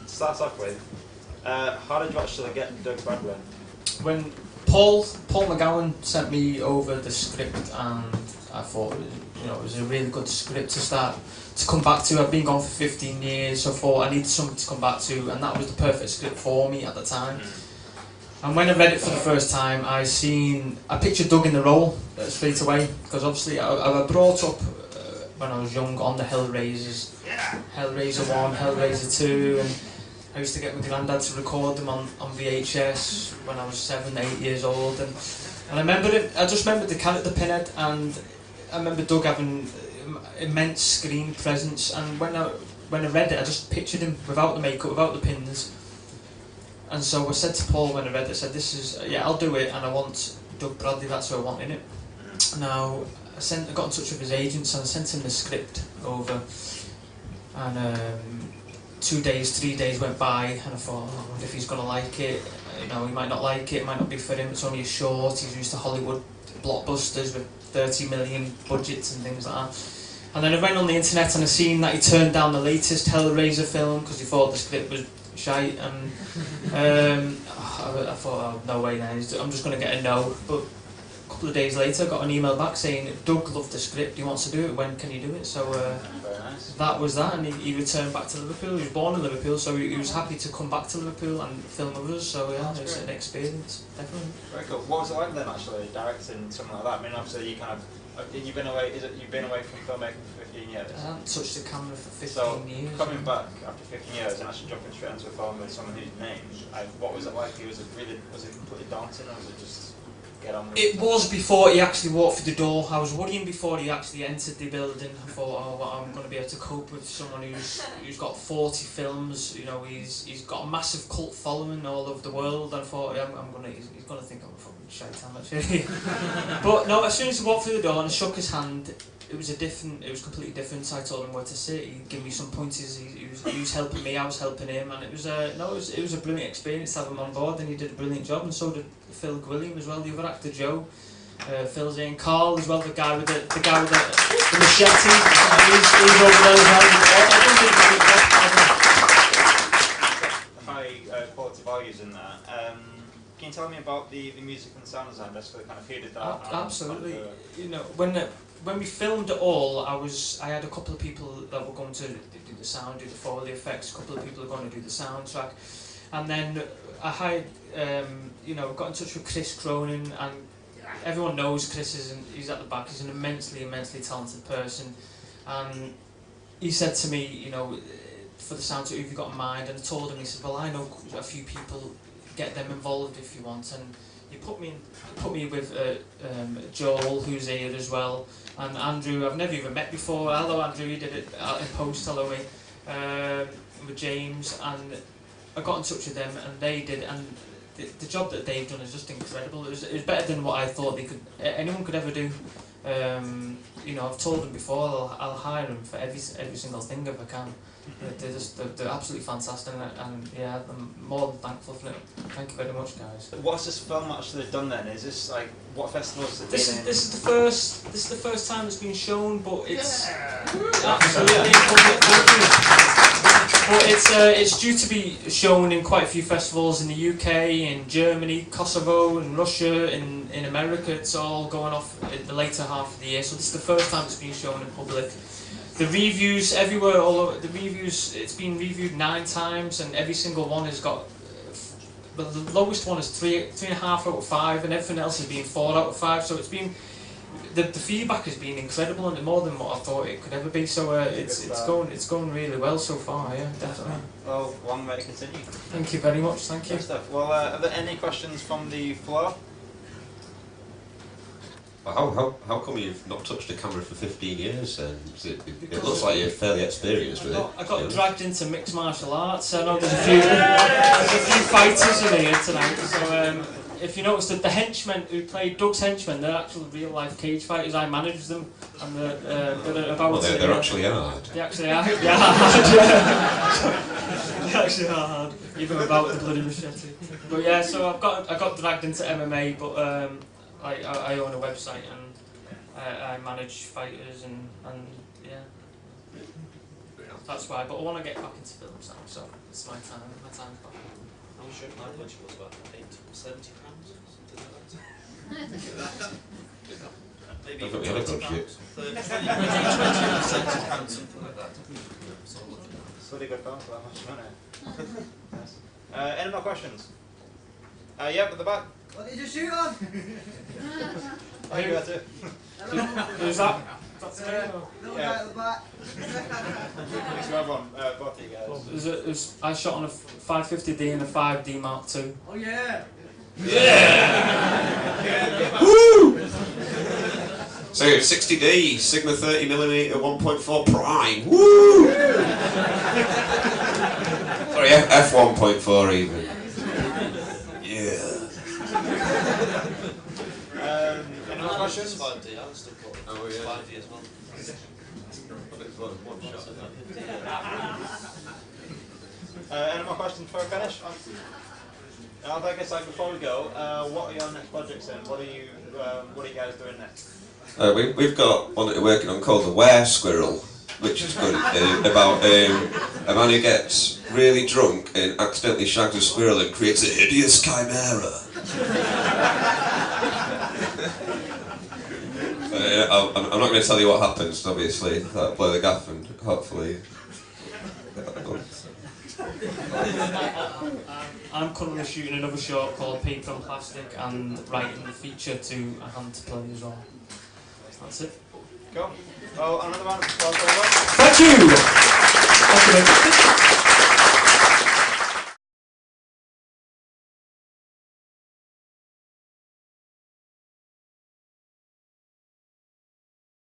Start off with, how did you actually get Doug Bradley? When Paul McGowan sent me over the script, and I thought it was a really good script to come back to. I've been gone for 15 years, so I thought I needed something to come back to, and that was the perfect script for me at the time. And when I read it for the first time, I pictured Doug in the role straight away, because obviously I was brought up when I was young on the Hellraisers, Hellraiser 1, Hellraiser 2, and I used to get my granddad to record them on VHS when I was 7, 8 years old, and I remember it. I just remembered the character Pinhead, and I remember Doug having immense screen presence. And when I read it, I just pictured him without the makeup, without the pins. And so I said to Paul when I read it, I said, "This is I'll do it, and I want Doug Bradley. That's who I want in it." Now I got in touch with his agents and I sent him the script over, and 2 days, 3 days went by, and I thought, I wonder if he's going to like it. He might not like it, might not be for him, it's only a short, he's used to Hollywood blockbusters with 30 million budgets and things like that. And then I went on the internet and I seen that he turned down the latest Hellraiser film because he thought the script was shite, and I thought, oh, no way now, I'm just going to get a no. But a couple of days later I got an email back saying, Doug loved the script, he wants to do it, when can you do it? So that was that, and he returned back to Liverpool. He was born in Liverpool, so he was happy to come back to Liverpool and film with us, so yeah, it was an experience, definitely. Very cool. What was it like then, actually, directing something like that? I mean, obviously you've been away from filmmaking for 15 years? I haven't touched the camera for 15 years. So, coming back after 15 years and actually jumping straight into a film with someone who's named, what was it like? Was it completely daunting, or was it just get on with it? It was before he actually walked through the door. I was worrying before he actually entered the building. I thought, I'm going to be able to cope with someone who's got 40 films. He's got a massive cult following all over the world. And I thought, he's going to think I'm a fucking shaitan, actually. But no, as soon as he walked through the door and I shook his hand, it was completely different. So I told him where to sit. He gave me some pointers. He was helping me. I was helping him, and it was a brilliant experience to have him on board. And he did a brilliant job, and so did Phil Gwilliam as well. The other actor, Joe, Phil's in. Carl as well. The guy with the machete. He's over there as well. High quality values in there. Can you tell me about the music and sound design? Basically, kind of who did that? Absolutely. When we filmed it all, I had a couple of people that were going to do the sound, do the Foley effects. A couple of people are going to do the soundtrack, and then I hired, got in touch with Chris Cronin, and everyone knows Chris he's at the back. He's an immensely talented person, and he said to me, for the soundtrack, who have you got in mind? And I told him, he said, well, I know a few people. Get them involved if you want, and he put me with Joel, who's here as well, and Andrew. I've never even met before. Hello, Andrew. He did it out in post. Hello, me. With James, and I got in touch with them, and they did. And the job that they've done is just incredible. It was better than what I thought anyone could ever do. I've told them before I'll hire them for every single thing if I can. They're absolutely fantastic, and yeah, I'm more than thankful for it. Thank you very much, guys. What's this film actually done then? Is this like what festivals has it been in? This is the first time it's been shown, but it's absolutely but it's due to be shown in quite a few festivals in the UK, in Germany, Kosovo, in Russia, in America. It's all going off in the later half of the year, so this is the first time it's been shown in public. The reviews everywhere, all over the reviews, it's been reviewed 9 times, and every single one has got. But the lowest one is 3.5 out of 5, and everything else has been 4 out of 5. So it's been the feedback has been incredible, and more than what I thought it could ever be. So it's going really well so far. Yeah, definitely. Well, long way to continue. Thank you very much. Thank you. Good stuff. Well, are there any questions from the floor? How come you've not touched a camera for 15 years then? It looks like you're fairly experienced with it. I got dragged into mixed martial arts. I know there's a few fighters in here tonight. So if you notice that the henchmen who played Doug's henchmen, they're actual real life cage fighters. I managed them, and they're about. Well, they're actually hard. They actually are. Yeah, hard. They actually are hard, even without the bloody machete. But yeah, so I got dragged into MMA, but. I own a website, and I manage fighters, and yeah. that's why. But I want to get back into films now, so it's my time. My time's back. How much your lunch was about £70, something like that. Maybe Don't forget £20, about shit. £30, £70, something like that. So I'm looking at It's really good film for that much money. Yes. Any more questions? Yep, at the back. What did you shoot on? Oh, you got to. Who's that? That's me. Little Yeah. guy at the back. Thanks for everyone, both of you guys. I shot on a 550D and a 5D Mark II. Oh yeah. Woo! So 60D, Sigma 30mm 1.4 prime. Woo! Sorry, f1.4 even. Yeah. Any more questions? 5D, I still got Oh, yeah. 5D as well. Any more questions before we finish? I guess before we go, what are your next projects then? What are you guys doing next? We've got one that we're working on called The Were Squirrel, which is good, about a man who gets really drunk and accidentally shags a squirrel and creates a hideous chimera. I'm not going to tell you what happens, obviously. That'll blow the gaff and hopefully... I'm currently shooting another short called Paper and Plastic and writing the feature to a hand to play as well. That's it. Cool. Well, another round of applause for everyone. Thank you! Thank you.